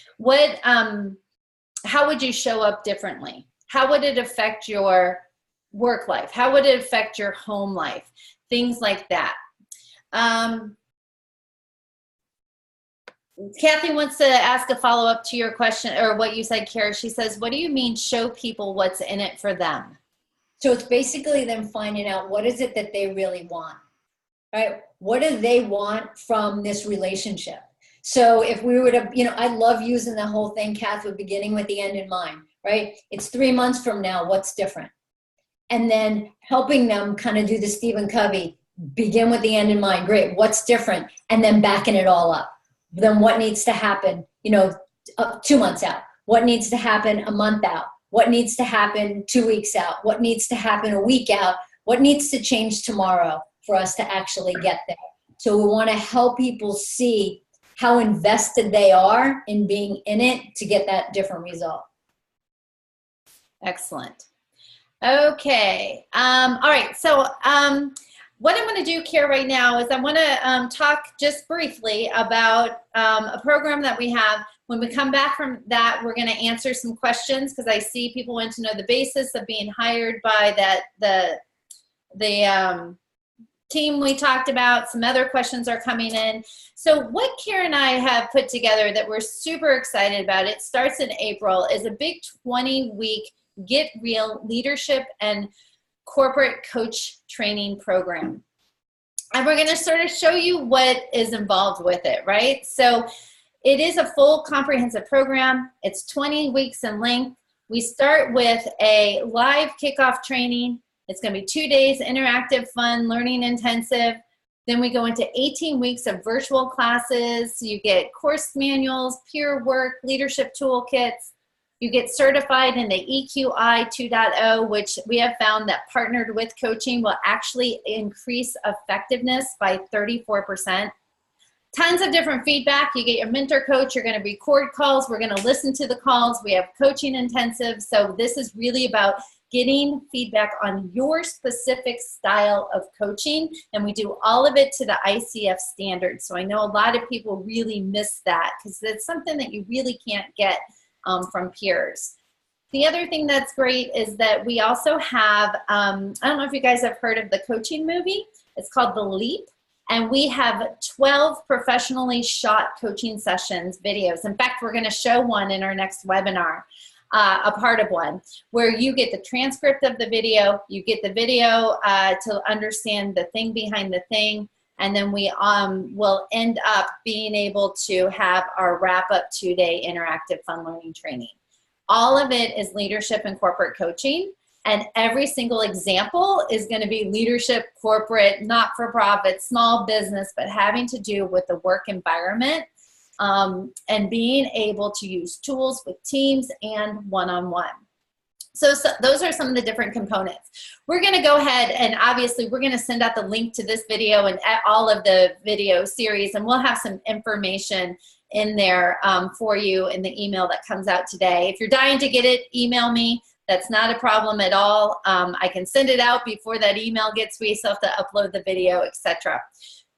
How would you show up differently? How would it affect your work life? How would it affect your home life? Things like that. Kathy wants to ask a follow-up to your question, or what you said, Kara. She says, what do you mean show people what's in it for them? So it's basically them finding out what is it that they really want, right? What do they want from this relationship? So if we were to, I love using the whole thing, Kath, with beginning with the end in mind, right? It's 3 months from now, what's different? And then helping them kind of do the Stephen Covey, begin with the end in mind. Great, what's different? And then backing it all up. Then what needs to happen, 2 months out? What needs to happen a month out? What needs to happen 2 weeks out? What needs to happen a week out? What needs to change tomorrow for us to actually get there? So we want to help people see how invested they are in being in it to get that different result. Excellent. Okay. All right. So what I'm going to do, Kara, right now is I want to talk just briefly about a program that we have. When we come back from that, we're going to answer some questions because I see people want to know the basis of being hired by the team we talked about. Some other questions are coming in. So what Kara and I have put together that we're super excited about, it starts in April, is a big 20-week Get Real leadership and corporate coach training program. And we're going to sort of show you what is involved with it, right? So it is a full comprehensive program. It's 20 weeks in length. We start with a live kickoff training. It's going to be 2 days, interactive, fun, learning intensive. Then we go into 18 weeks of virtual classes. You get course manuals, peer work, leadership toolkits. You get certified in the EQI 2.0, which we have found that partnered with coaching will actually increase effectiveness by 34%. Tons of different feedback. You get your mentor coach. You're going to record calls. We're going to listen to the calls. We have coaching intensive. So this is really about getting feedback on your specific style of coaching. And we do all of it to the ICF standards. So I know a lot of people really miss that because it's something that you really can't get from peers. The other thing that's great is that we also have, I don't know if you guys have heard of the coaching movie. It's called The Leap. And we have 12 professionally shot coaching sessions, videos. In fact, we're going to show one in our next webinar, a part of one, where you get the transcript of the video, you get the video to understand the thing behind the thing, and then we will end up being able to have our wrap-up 2-day interactive fun learning training. All of it is leadership and corporate coaching. And every single example is going to be leadership, corporate, not-for-profit, small business, but having to do with the work environment and being able to use tools with teams and one-on-one. So those are some of the different components. We're going to go ahead and obviously we're going to send out the link to this video and all of the video series, and we'll have some information in there for you in the email that comes out today. If you're dying to get it, email me. That's not a problem at all. I can send it out before that email gets, we still have to upload the video, etc.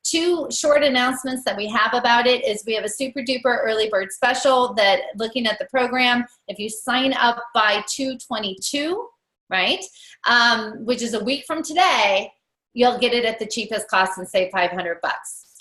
2 short announcements that we have about it is we have a super duper early bird special that, looking at the program, if you sign up by 2/22, right, which is a week from today, you'll get it at the cheapest cost and save $500.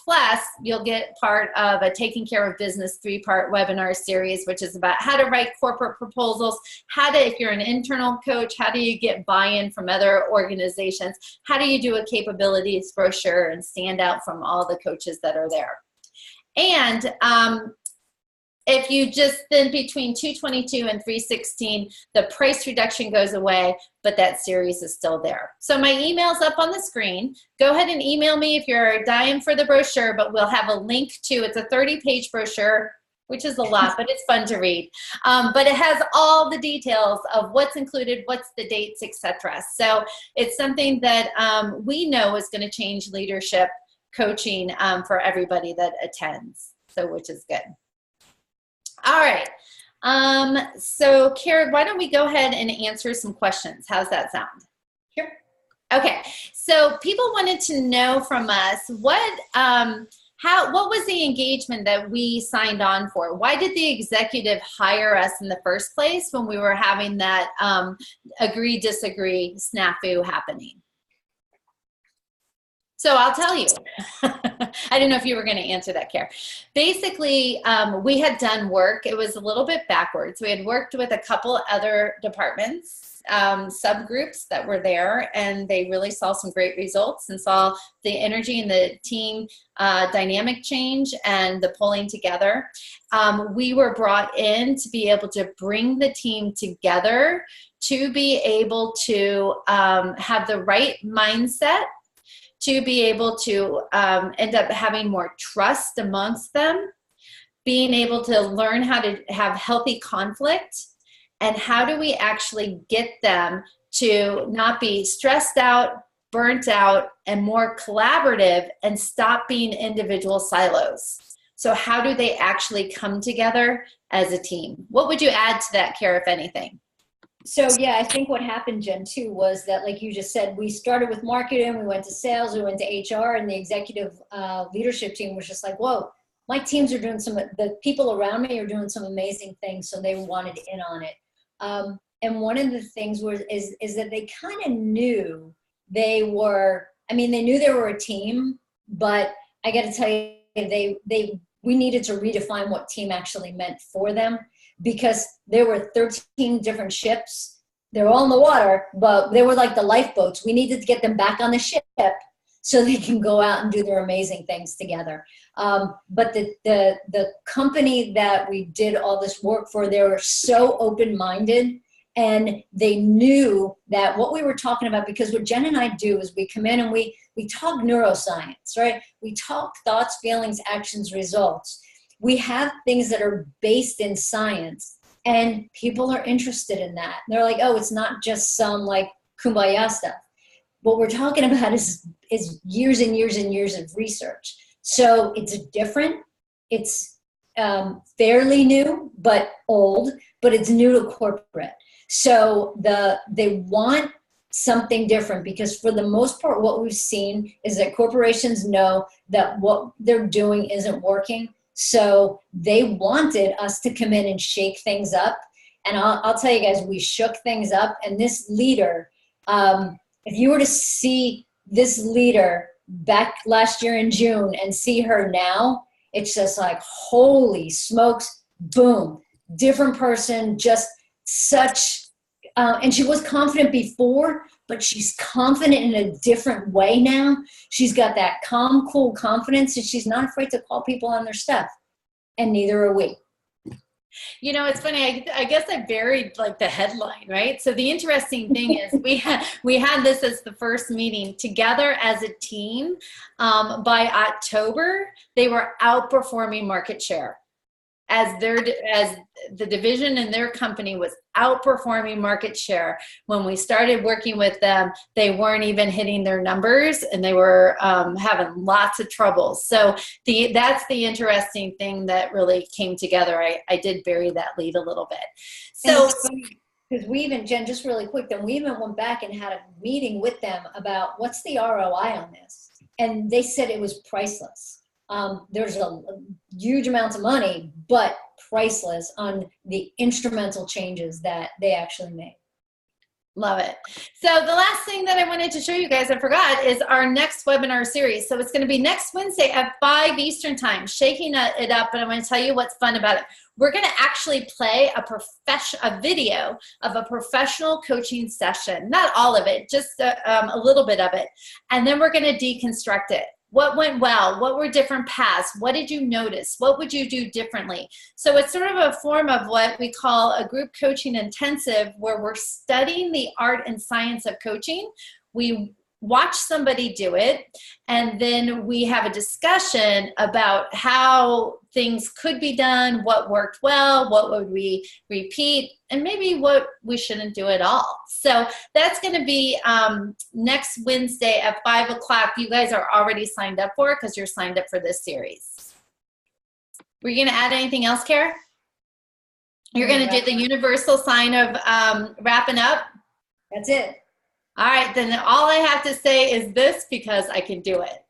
Plus, you'll get part of a Taking Care of Business 3-part webinar series, which is about how to write corporate proposals, how to, if you're an internal coach, how do you get buy-in from other organizations, how do you do a capabilities brochure and stand out from all the coaches that are there. And if you just, then between 2/22 and 3/16, the price reduction goes away, but that series is still there. So my email's up on the screen. Go ahead and email me if you're dying for the brochure, but we'll have a link to, it's a 30-page brochure, which is a lot, but it's fun to read. But it has all the details of what's included, what's the dates, etc. So it's something that we know is going to change leadership coaching for everybody that attends, so which is good. All right. So Kara, why don't we go ahead and answer some questions? How's that sound? Sure. Okay. So people wanted to know from us what, what was the engagement that we signed on for? Why did the executive hire us in the first place when we were having that agree, disagree snafu happening? So I'll tell you. I didn't know if you were going to answer that, Care. Basically, we had done work. It was a little bit backwards. We had worked with a couple other departments, subgroups that were there, and they really saw some great results and saw the energy and the team dynamic change and the pulling together. We were brought in to be able to bring the team together to be able to have the right mindset, to be able to end up having more trust amongst them, being able to learn how to have healthy conflict, and how do we actually get them to not be stressed out, burnt out, and more collaborative and stop being individual silos. So how do they actually come together as a team? What would you add to that, Cara, if anything? So yeah, I think what happened, Jen, too, was that, like you just said, we started with marketing, we went to sales, we went to HR, and the executive leadership team was just like, whoa, my teams are doing the people around me are doing some amazing things, so they wanted in on it. And one of the things is that they kind of knew they knew they were a team, but I got to tell you, we needed to redefine what team actually meant for them. Because there were 13 different ships. They're all in the water, but they were like the lifeboats. We needed to get them back on the ship so they can go out and do their amazing things together. But the company that we did all this work for, they were so open-minded, and they knew that what we were talking about, because what Jen and I do is we come in and we talk neuroscience, right? We talk thoughts, feelings, actions, results. We have things that are based in science, and people are interested in that. They're like, oh, it's not just some like kumbaya stuff. What we're talking about is years and years and years of research. So it's different. It's fairly new, but old, but it's new to corporate. So they want something different, because for the most part, what we've seen is that corporations know that what they're doing isn't working. So they wanted us to come in and shake things up. And I'll tell you guys, we shook things up. And this leader, if you were to see this leader back last year in June and see her now, it's just like, holy smokes, boom, different person, just such, and she was confident before, but she's confident in a different way now. She's got that calm, cool confidence, and she's not afraid to call people on their stuff. And neither are we. You know, it's funny. I guess I buried like the headline, right? So the interesting thing is we had this as the first meeting together as a team. By October, they were outperforming market share. As the division in their company was outperforming market share. When we started working with them, they weren't even hitting their numbers, and they were having lots of trouble. So that's the interesting thing that really came together. I did bury that lead a little bit. So because we even, Jen, just really quick, then we even went back and had a meeting with them about what's the ROI on this, and they said it was priceless. There's a huge amounts of money, but priceless on the instrumental changes that they actually made. Love it. So the last thing that I wanted to show you guys, I forgot, is our next webinar series. So it's going to be next Wednesday at 5 Eastern time, shaking it up. And I'm going to tell you what's fun about it. We're going to actually play a video of a professional coaching session. Not all of it, just a little bit of it. And then we're going to deconstruct it. What went well? What were different paths? What did you notice? What would you do differently? So it's sort of a form of what we call a group coaching intensive, where we're studying the art and science of coaching. We watch somebody do it, and then we have a discussion about how things could be done, what worked well, what would we repeat, and maybe what we shouldn't do at all. So that's going to be next Wednesday at 5 o'clock. You guys are already signed up for it because you're signed up for this series. Were you going to add anything else, Cara? You're going to do the universal sign of wrapping up? That's it. All right, then all I have to say is this, because I can do it.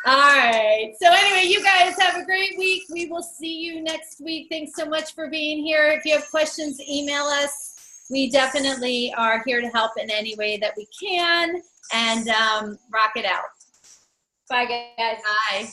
All right. So anyway, you guys have a great week. We will see you next week. Thanks so much for being here. If you have questions, email us. We definitely are here to help in any way that we can, and rock it out. Bye, guys. Bye.